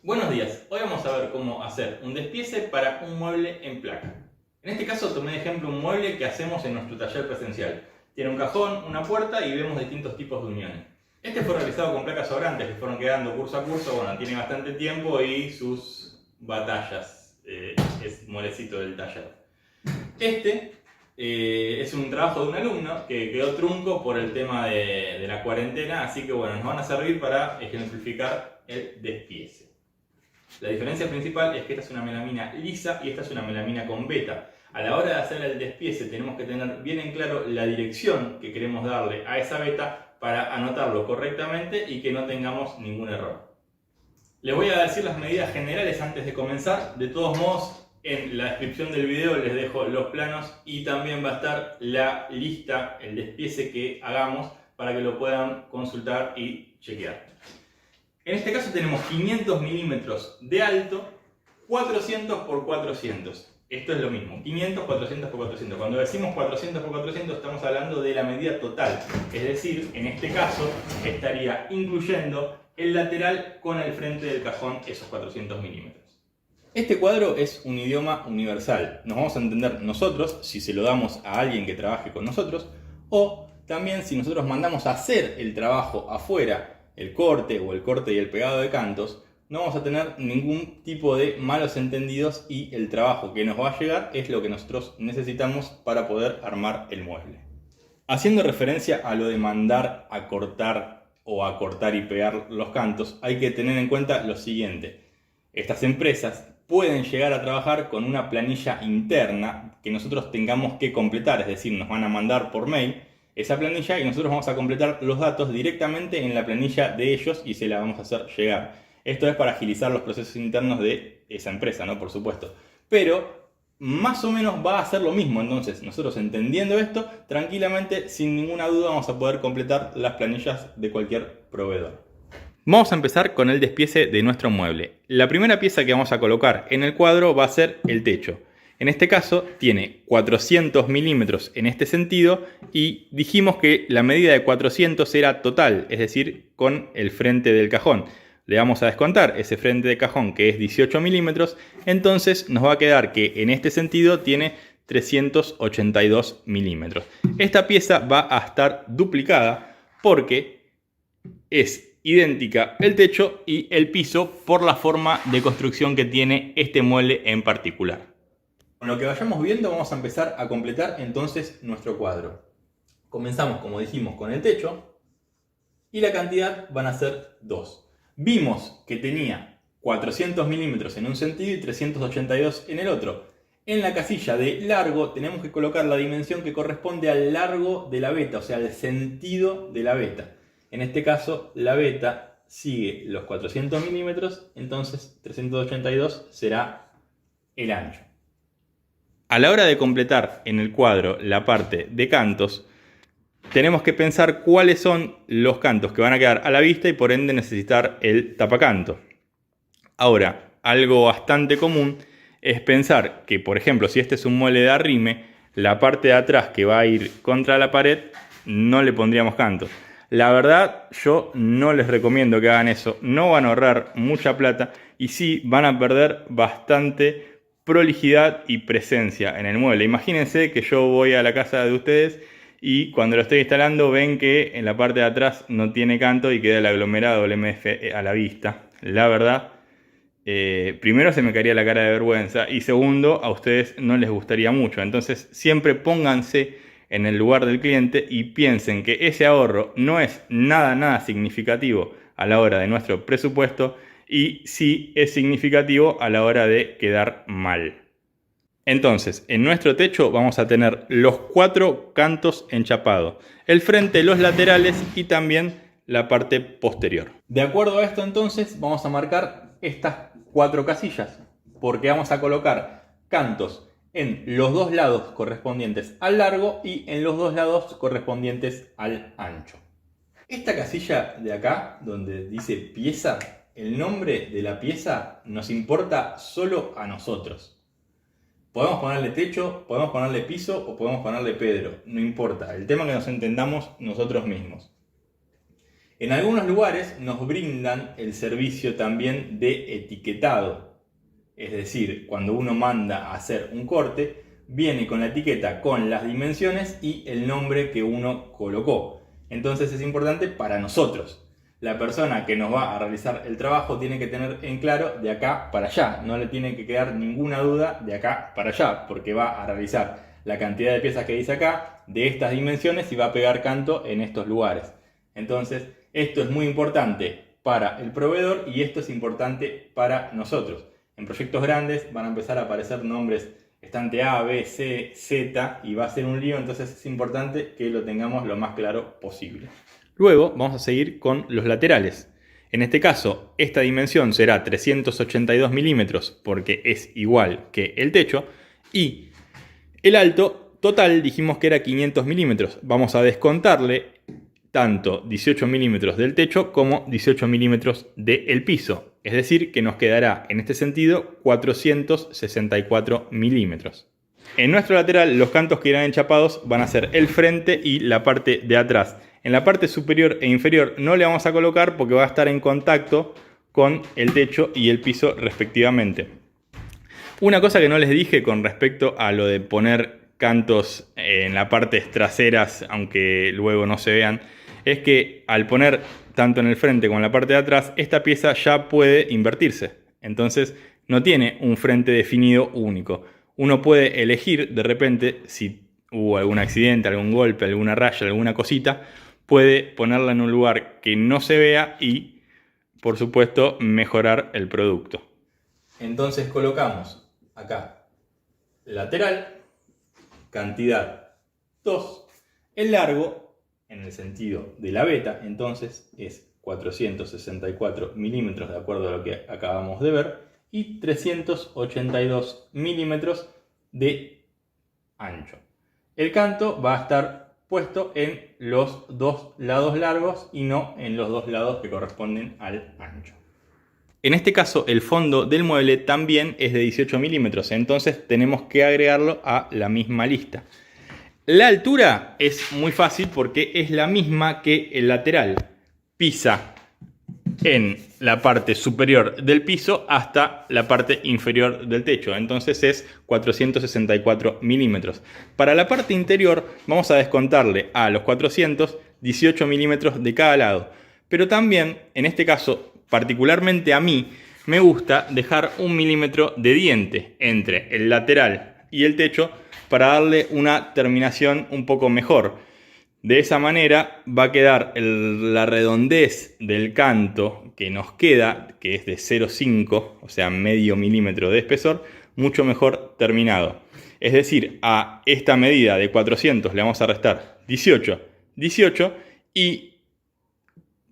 Buenos días, hoy vamos a ver cómo hacer un despiece para un mueble en placa. En este caso tomé de ejemplo un mueble que hacemos en nuestro taller presencial. Tiene un cajón, una puerta y vemos distintos tipos de uniones. Este fue realizado con placas sobrantes que fueron quedando curso a curso, bueno, tiene bastante tiempo y sus batallas, es molecito del taller. Es un trabajo de un alumno que quedó trunco por el tema de la cuarentena, así que bueno, nos van a servir para ejemplificar el despiece. La diferencia principal es que esta es una melamina lisa y esta es una melamina con beta. A la hora de hacer el despiece tenemos que tener bien en claro la dirección que queremos darle a esa beta para anotarlo correctamente y que no tengamos ningún error. Les voy a decir las medidas generales antes de comenzar. De todos modos, en la descripción del video les dejo los planos y también va a estar la lista, el despiece que hagamos para que lo puedan consultar y chequear. En este caso tenemos 500 milímetros de alto, 400 por 400. Esto es lo mismo, 500, 400 por 400. Cuando decimos 400 por 400 estamos hablando de la medida total. Es decir, en este caso estaría incluyendo el lateral con el frente del cajón, esos 400 milímetros. Este cuadro es un idioma universal. Nos vamos a entender nosotros si se lo damos a alguien que trabaje con nosotros, o también si nosotros mandamos a hacer el trabajo afuera, el corte o el corte y el pegado de cantos, no vamos a tener ningún tipo de malos entendidos y el trabajo que nos va a llegar es lo que nosotros necesitamos para poder armar el mueble. Haciendo referencia a lo de mandar a cortar o a cortar y pegar los cantos, hay que tener en cuenta lo siguiente. Estas empresas pueden llegar a trabajar con una planilla interna que nosotros tengamos que completar, es decir, nos van a mandar por mail esa planilla y nosotros vamos a completar los datos directamente en la planilla de ellos y se la vamos a hacer llegar. Esto es para agilizar los procesos internos de esa empresa, ¿no? Por supuesto. Pero más o menos va a ser lo mismo. Entonces, nosotros entendiendo esto, tranquilamente, sin ninguna duda, vamos a poder completar las planillas de cualquier proveedor. Vamos a empezar con el despiece de nuestro mueble. La primera pieza que vamos a colocar en el cuadro va a ser el techo. En este caso tiene 400 milímetros en este sentido y dijimos que la medida de 400 era total, es decir, con el frente del cajón. Le vamos a descontar ese frente de cajón que es 18 milímetros, entonces nos va a quedar que en este sentido tiene 382 milímetros. Esta pieza va a estar duplicada porque es idéntica el techo y el piso por la forma de construcción que tiene este mueble en particular. Con lo que vayamos viendo vamos a empezar a completar entonces nuestro cuadro. Comenzamos, como dijimos, con el techo y la cantidad van a ser 2. Vimos que tenía 400 milímetros en un sentido y 382 en el otro. En la casilla de largo tenemos que colocar la dimensión que corresponde al largo de la beta, o sea, al sentido de la beta. En este caso, la beta sigue los 400 milímetros, entonces 382 será el ancho. A la hora de completar en el cuadro la parte de cantos, tenemos que pensar cuáles son los cantos que van a quedar a la vista y por ende necesitar el tapacanto. Ahora, algo bastante común es pensar que, por ejemplo, si este es un mueble de arrime, la parte de atrás que va a ir contra la pared no le pondríamos cantos. La verdad, yo no les recomiendo que hagan eso. No van a ahorrar mucha plata y sí van a perder bastante prolijidad y presencia en el mueble. Imagínense que yo voy a la casa de ustedes y cuando lo estoy instalando ven que en la parte de atrás no tiene canto y queda el aglomerado del MDF a la vista. La verdad, primero se me caería la cara de vergüenza y segundo, a ustedes no les gustaría mucho. Entonces siempre pónganse en el lugar del cliente y piensen que ese ahorro no es nada significativo a la hora de nuestro presupuesto y sí es significativo a la hora de quedar mal. Entonces, en nuestro techo vamos a tener los 4 cantos enchapados, el frente, los laterales y también la parte posterior. De acuerdo a esto entonces vamos a marcar estas 4 casillas porque vamos a colocar cantos en los 2 lados correspondientes al largo y en los 2 lados correspondientes al ancho. Esta casilla de acá, donde dice pieza, el nombre de la pieza nos importa solo a nosotros. Podemos ponerle techo, podemos ponerle piso o podemos ponerle Pedro, no importa. El tema es que nos entendamos nosotros mismos. En algunos lugares nos brindan el servicio también de etiquetado. Es decir, cuando uno manda a hacer un corte, viene con la etiqueta con las dimensiones y el nombre que uno colocó. Entonces es importante para nosotros. La persona que nos va a realizar el trabajo tiene que tener en claro de acá para allá. No le tiene que quedar ninguna duda de acá para allá, porque va a realizar la cantidad de piezas que dice acá, de estas dimensiones, y va a pegar canto en estos lugares. Entonces, esto es muy importante para el proveedor y esto es importante para nosotros. En proyectos grandes van a empezar a aparecer nombres estante A, B, C, Z y va a ser un lío, entonces es importante que lo tengamos lo más claro posible. Luego vamos a seguir con los laterales. En este caso, esta dimensión será 382 milímetros porque es igual que el techo, y el alto total dijimos que era 500 milímetros. Vamos a descontarle tanto 18 milímetros del techo como 18 milímetros del piso. Es decir, que nos quedará en este sentido 464 milímetros. En nuestro lateral, los cantos que irán enchapados van a ser el frente y la parte de atrás. En la parte superior e inferior no le vamos a colocar porque va a estar en contacto con el techo y el piso respectivamente. Una cosa que no les dije con respecto a lo de poner cantos en las partes traseras, aunque luego no se vean, es que al poner tanto en el frente como en la parte de atrás, esta pieza ya puede invertirse. Entonces no tiene un frente definido único. Uno puede elegir de repente, si hubo algún accidente, algún golpe, alguna raya, alguna cosita, puede ponerla en un lugar que no se vea y, por supuesto, mejorar el producto. Entonces colocamos acá lateral, cantidad 2, el largo en el sentido de la veta, entonces es 464 milímetros de acuerdo a lo que acabamos de ver y 382 milímetros de ancho. El canto va a estar puesto en los dos lados largos y no en los dos lados que corresponden al ancho. En este caso el fondo del mueble también es de 18 milímetros, entonces tenemos que agregarlo a la misma lista. La altura es muy fácil porque es la misma que el lateral. Pisa en la parte superior del piso hasta la parte inferior del techo. Entonces es 464 milímetros. Para la parte interior vamos a descontarle a los 400 18 milímetros de cada lado. Pero también, en este caso, particularmente a mí, me gusta dejar 1 milímetro de diente entre el lateral y el techo para darle una terminación un poco mejor. De esa manera va a quedar la redondez del canto que nos queda, que es de 0,5, o sea medio milímetro de espesor, mucho mejor terminado. Es decir, a esta medida de 400 le vamos a restar 18, 18 y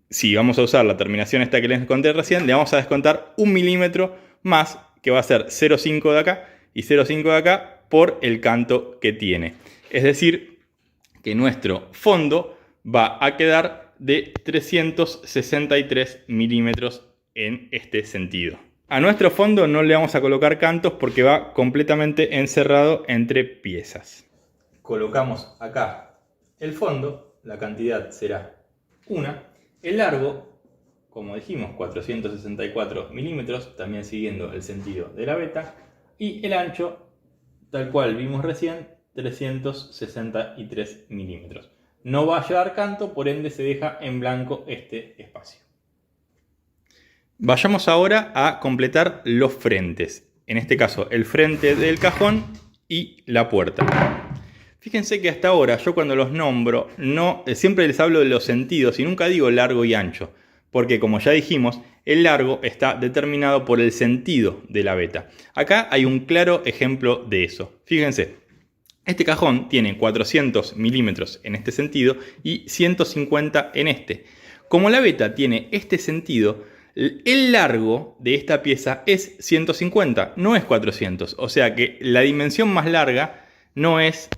si vamos a usar la terminación esta que les conté recién, le vamos a descontar 1 milímetro más, que va a ser 0,5 de acá y 0,5 de acá, por el canto que tiene. Es decir, que nuestro fondo va a quedar de 363 milímetros en este sentido. A nuestro fondo no le vamos a colocar cantos porque va completamente encerrado entre piezas. Colocamos acá el fondo, la cantidad será 1. El largo, como dijimos, 464 milímetros, también siguiendo el sentido de la veta. Y el ancho, tal cual vimos recién, 363 milímetros. No va a llevar canto, por ende se deja en blanco este espacio. Vayamos ahora a completar los frentes. En este caso, el frente del cajón y la puerta. Fíjense que hasta ahora, yo cuando los nombro, siempre les hablo de los sentidos y nunca digo largo y ancho. Porque como ya dijimos, el largo está determinado por el sentido de la veta. Acá hay un claro ejemplo de eso. Fíjense, este cajón tiene 400 milímetros en este sentido y 150 en este. Como la veta tiene este sentido, el largo de esta pieza es 150, no es 400. O sea que la dimensión más larga no es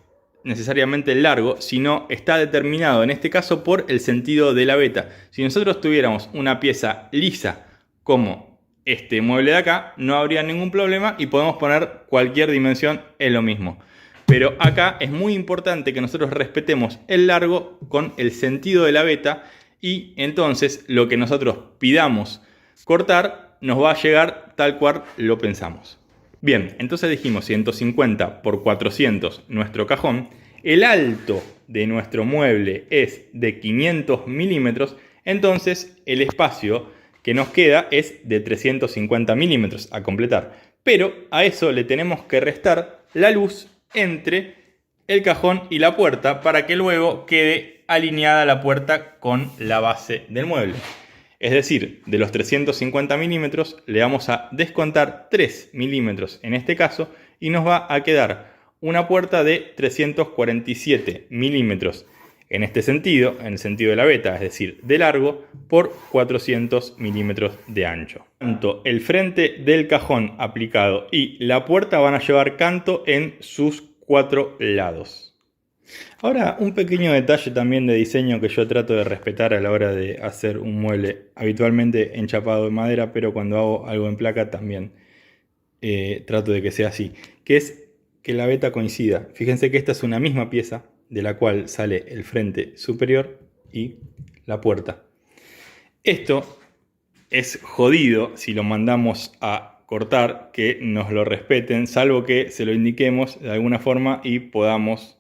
necesariamente el largo, sino está determinado en este caso por el sentido de la veta. Si nosotros tuviéramos una pieza lisa como este mueble de acá, no habría ningún problema y podemos poner cualquier dimensión, es lo mismo. Pero acá es muy importante que nosotros respetemos el largo con el sentido de la veta y entonces lo que nosotros pidamos cortar nos va a llegar tal cual lo pensamos. Bien, entonces dijimos 150 por 400 nuestro cajón. El alto de nuestro mueble es de 500 milímetros, entonces el espacio que nos queda es de 350 milímetros a completar. Pero a eso le tenemos que restar la luz entre el cajón y la puerta para que luego quede alineada la puerta con la base del mueble. Es decir, de los 350 milímetros le vamos a descontar 3 milímetros en este caso y nos va a quedar una puerta de 347 milímetros en este sentido, en el sentido de la veta, es decir, de largo, por 400 milímetros de ancho. Tanto el frente del cajón aplicado y la puerta van a llevar canto en sus 4 lados. Ahora, un pequeño detalle también de diseño que yo trato de respetar a la hora de hacer un mueble, habitualmente enchapado de madera, pero cuando hago algo en placa también trato de que sea así, que es que la veta coincida. Fíjense que esta es una misma pieza de la cual sale el frente superior y la puerta. Esto es jodido si lo mandamos a cortar, que nos lo respeten, salvo que se lo indiquemos de alguna forma y podamos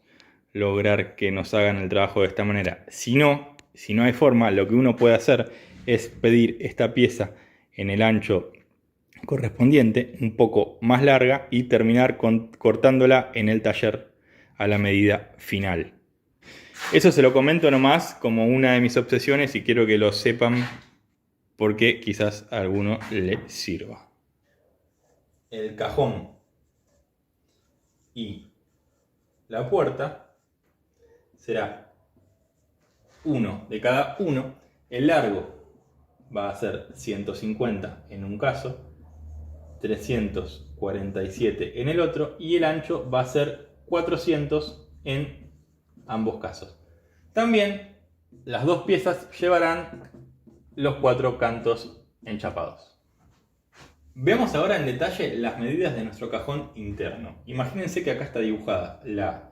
lograr que nos hagan el trabajo de esta manera. Si no hay forma, lo que uno puede hacer es pedir esta pieza en el ancho correspondiente, un poco más larga, y terminar cortándola en el taller a la medida final. Eso se lo comento nomás como una de mis obsesiones y quiero que lo sepan porque quizás a alguno le sirva. El cajón y la puerta será uno de cada uno. El largo va a ser 150 en un caso, 347 en el otro, y el ancho va a ser 400 en ambos casos. También las dos piezas llevarán los 4 cantos enchapados. Veamos ahora en detalle las medidas de nuestro cajón interno. Imagínense que acá está dibujada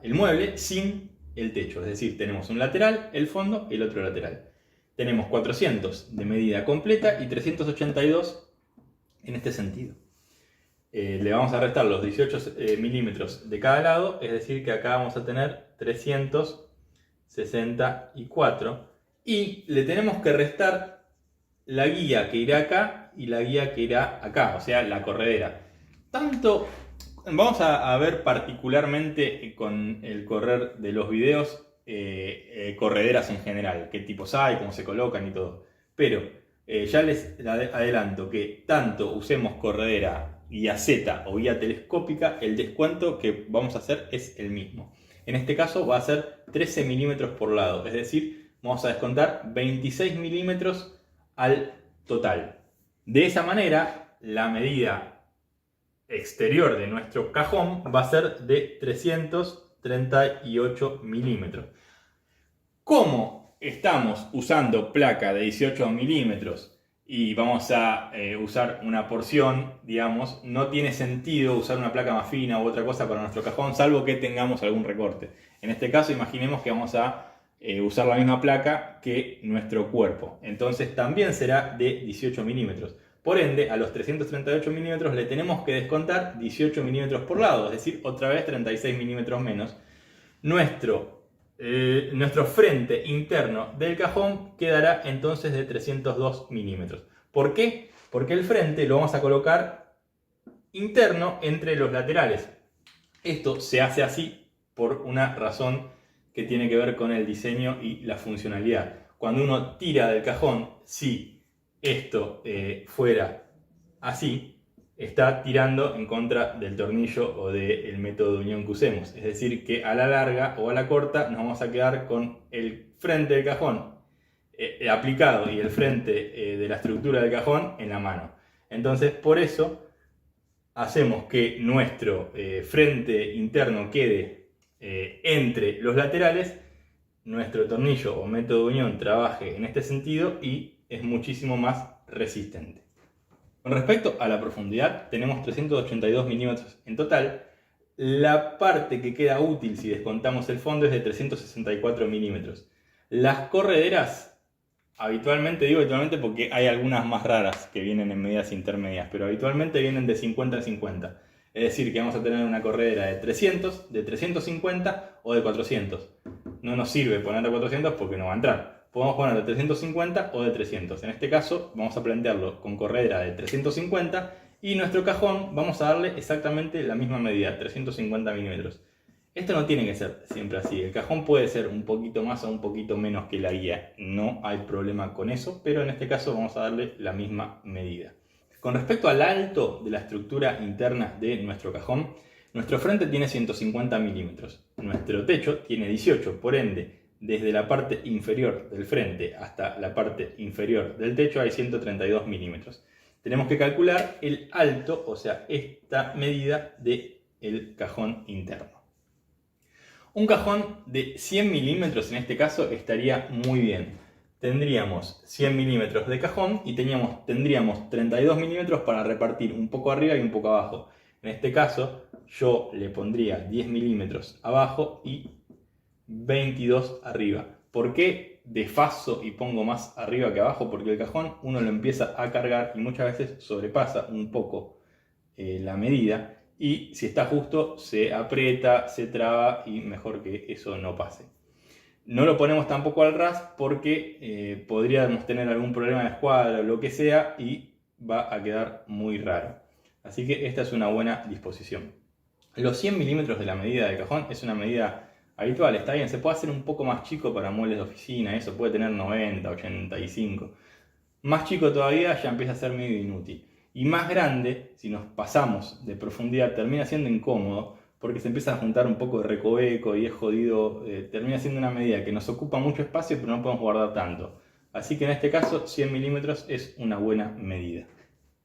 el mueble sin el techo, es decir, tenemos un lateral, el fondo y el otro lateral. Tenemos 400 de medida completa y 382 en este sentido. Le vamos a restar los 18 milímetros de cada lado, es decir que acá vamos a tener 364 y le tenemos que restar la guía que irá acá y la guía que irá acá, o sea, la corredera. Vamos a ver particularmente con el correr de los videos correderas en general, qué tipos hay, cómo se colocan y todo. Pero ya les adelanto que tanto usemos corredera guía Z o guía telescópica, el descuento que vamos a hacer es el mismo. En este caso va a ser 13 milímetros por lado, es decir, vamos a descontar 26 milímetros al total. De esa manera, la medida exterior de nuestro cajón va a ser de 338 milímetros. Como estamos usando placa de 18 milímetros y vamos a usar una porción, digamos, no tiene sentido usar una placa más fina u otra cosa para nuestro cajón, salvo que tengamos algún recorte. En este caso, imaginemos que vamos a usar la misma placa que nuestro cuerpo. Entonces también será de 18 milímetros. Por ende, a los 338 milímetros le tenemos que descontar 18 milímetros por lado, es decir, otra vez 36 milímetros menos. Nuestro frente interno del cajón quedará entonces de 302 milímetros. ¿Por qué? Porque el frente lo vamos a colocar interno entre los laterales. Esto se hace así por una razón que tiene que ver con el diseño y la funcionalidad. Cuando uno tira del cajón, si esto fuera así, está tirando en contra del tornillo o del método de unión que usemos. Es decir, que a la larga o a la corta nos vamos a quedar con el frente del cajón aplicado y el frente de la estructura del cajón en la mano. Entonces, por eso hacemos que nuestro frente interno quede entre los laterales, nuestro tornillo o método de unión trabaje en este sentido y es muchísimo más resistente. Con respecto a la profundidad, tenemos 382 milímetros en total. La parte que queda útil si descontamos el fondo es de 364 milímetros. Las correderas Habitualmente, digo habitualmente porque hay algunas más raras que vienen en medidas intermedias, pero habitualmente vienen de 50 en 50. Es decir, que vamos a tener una corredera de 300, de 350 o de 400. No nos sirve poner de 400 porque no va a entrar. Podemos poner de 350 o de 300. En este caso vamos a plantearlo con corredera de 350 y nuestro cajón vamos a darle exactamente la misma medida, 350 milímetros. Esto no tiene que ser siempre así. El cajón puede ser un poquito más o un poquito menos que la guía. No hay problema con eso, pero en este caso vamos a darle la misma medida. Con respecto al alto de la estructura interna de nuestro cajón, nuestro frente tiene 150 milímetros. Nuestro techo tiene 18, por ende, desde la parte inferior del frente hasta la parte inferior del techo hay 132 milímetros. Tenemos que calcular el alto, o sea, esta medida del cajón interno. Un cajón de 100 milímetros en este caso estaría muy bien. Tendríamos 100 milímetros de cajón y tendríamos 32 milímetros para repartir un poco arriba y un poco abajo. En este caso yo le pondría 10 milímetros abajo y 22 arriba. ¿Por qué desfaso y pongo más arriba que abajo? Porque el cajón uno lo empieza a cargar y muchas veces sobrepasa un poco la medida. Y si está justo, se aprieta, se traba y mejor que eso no pase. No lo ponemos tampoco al ras porque podríamos tener algún problema de escuadra o lo que sea y va a quedar muy raro. Así que esta es una buena disposición. Los 100 milímetros de la medida de cajón es una medida habitual, está bien. Se puede hacer un poco más chico para muebles de oficina, eso puede tener 90, 85. Más chico todavía ya empieza a ser medio inútil. Y más grande, si nos pasamos de profundidad, termina siendo incómodo porque se empieza a juntar un poco de recoveco y es jodido. Termina siendo una medida que nos ocupa mucho espacio pero no podemos guardar tanto. Así que en este caso 100 milímetros es una buena medida.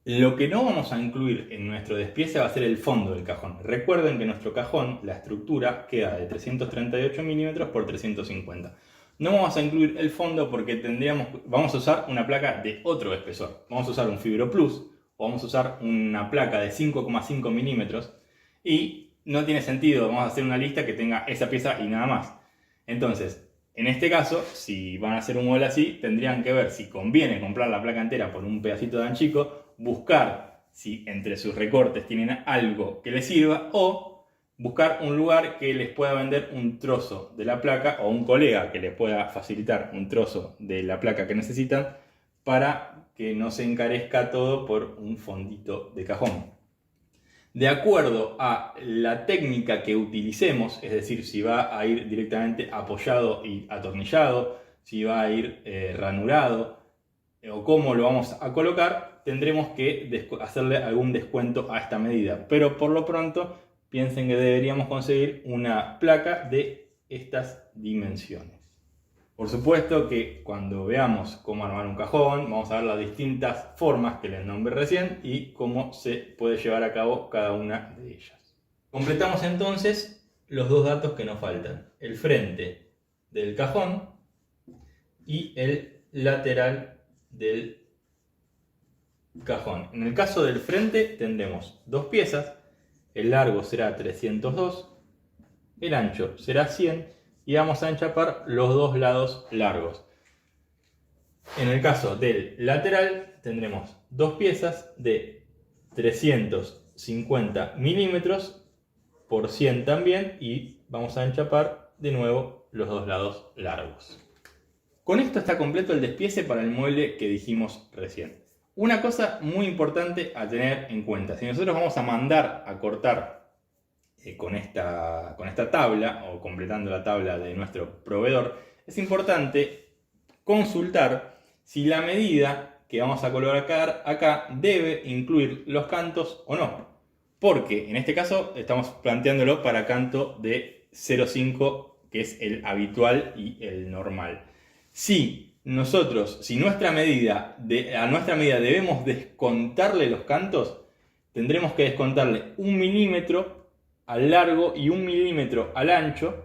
Lo que no vamos a incluir en nuestro despiece va a ser el fondo del cajón. Recuerden que nuestro cajón, la estructura, queda de 338 milímetros por 350. No vamos a incluir el fondo porque vamos a usar una placa de otro espesor. Vamos a usar un Fibro Plus o vamos a usar una placa de 5,5 milímetros y no tiene sentido, vamos a hacer una lista que tenga esa pieza y nada más. Entonces, en este caso, si van a hacer un mueble así, tendrían que ver si conviene comprar la placa entera por un pedacito tan chico, buscar si entre sus recortes tienen algo que les sirva o buscar un lugar que les pueda vender un trozo de la placa o un colega que les pueda facilitar un trozo de la placa que necesitan para que no se encarezca todo por un fondito de cajón. De acuerdo a la técnica que utilicemos, es decir, si va a ir directamente apoyado y atornillado, si va a ir ranurado o cómo lo vamos a colocar, tendremos que hacerle algún descuento a esta medida. Pero por lo pronto, piensen que deberíamos conseguir una placa de estas dimensiones. Por supuesto que cuando veamos cómo armar un cajón, vamos a ver las distintas formas que les nombré recién y cómo se puede llevar a cabo cada una de ellas. Completamos entonces los dos datos que nos faltan: el frente del cajón y el lateral del cajón. En el caso del frente tendremos dos piezas, el largo será 302, el ancho será 100 y vamos a enchapar los dos lados largos. En el caso del lateral tendremos dos piezas de 350 milímetros por 100 también y vamos a enchapar de nuevo los dos lados largos. Con esto está completo el despiece para el mueble que dijimos recién. Una cosa muy importante a tener en cuenta: si nosotros vamos a mandar a cortar con esta tabla o completando la tabla de nuestro proveedor, es importante consultar si la medida que vamos a colocar acá debe incluir los cantos o no. Porque en este caso estamos planteándolo para canto de 0,5, que es el habitual y el normal. Si nuestra medida, a nuestra medida debemos descontarle los cantos, tendremos que descontarle 1 milímetro al largo y 1 milímetro al ancho,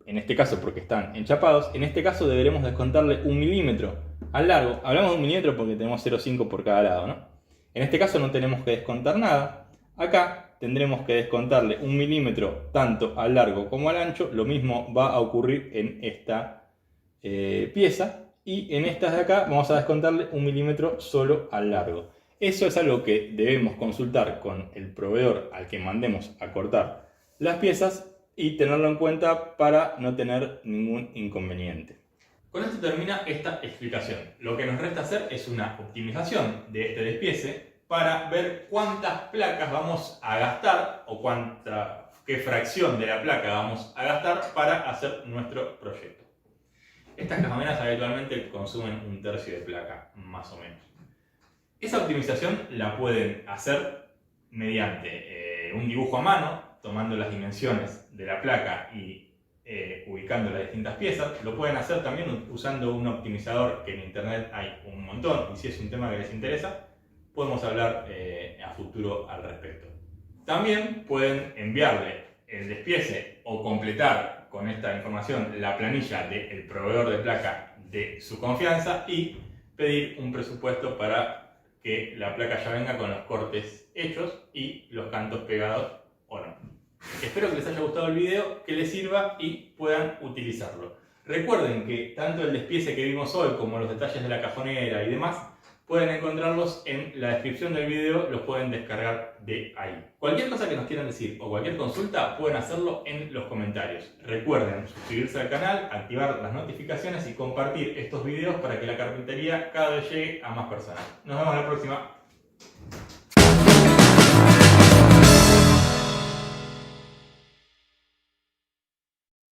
en este caso porque están enchapados. En este caso deberemos descontarle 1 milímetro al largo. Hablamos de 1 milímetro porque tenemos 0,5 por cada lado, ¿no? En este caso no tenemos que descontar nada. Acá tendremos que descontarle 1 milímetro tanto al largo como al ancho. Lo mismo va a ocurrir en esta pieza. y en estas de acá vamos a descontarle 1 milímetro solo al largo. Eso es algo que debemos consultar con el proveedor al que mandemos a cortar las piezas y tenerlo en cuenta para no tener ningún inconveniente. Con esto termina esta explicación. Lo que nos resta hacer es una optimización de este despiece para ver cuántas placas vamos a gastar o qué fracción de la placa vamos a gastar para hacer nuestro proyecto. Estas cajoneras habitualmente consumen 1/3 de placa, más o menos. Esa optimización la pueden hacer mediante un dibujo a mano, tomando las dimensiones de la placa y ubicando las distintas piezas. Lo pueden hacer también usando un optimizador que en internet hay un montón, y si es un tema que les interesa, podemos hablar a futuro al respecto. También pueden enviarle el despiece o completar con esta información la planilla del proveedor de placa de su confianza y pedir un presupuesto para que la placa ya venga con los cortes hechos y los cantos pegados o no. Espero que les haya gustado el video, que les sirva y puedan utilizarlo. Recuerden que tanto el despiece que vimos hoy como los detalles de la cajonera y demás pueden encontrarlos en la descripción del video, los pueden descargar de ahí. Cualquier cosa que nos quieran decir o cualquier consulta pueden hacerlo en los comentarios. Recuerden suscribirse al canal, activar las notificaciones y compartir estos videos para que la carpintería cada vez llegue a más personas. Nos vemos la próxima.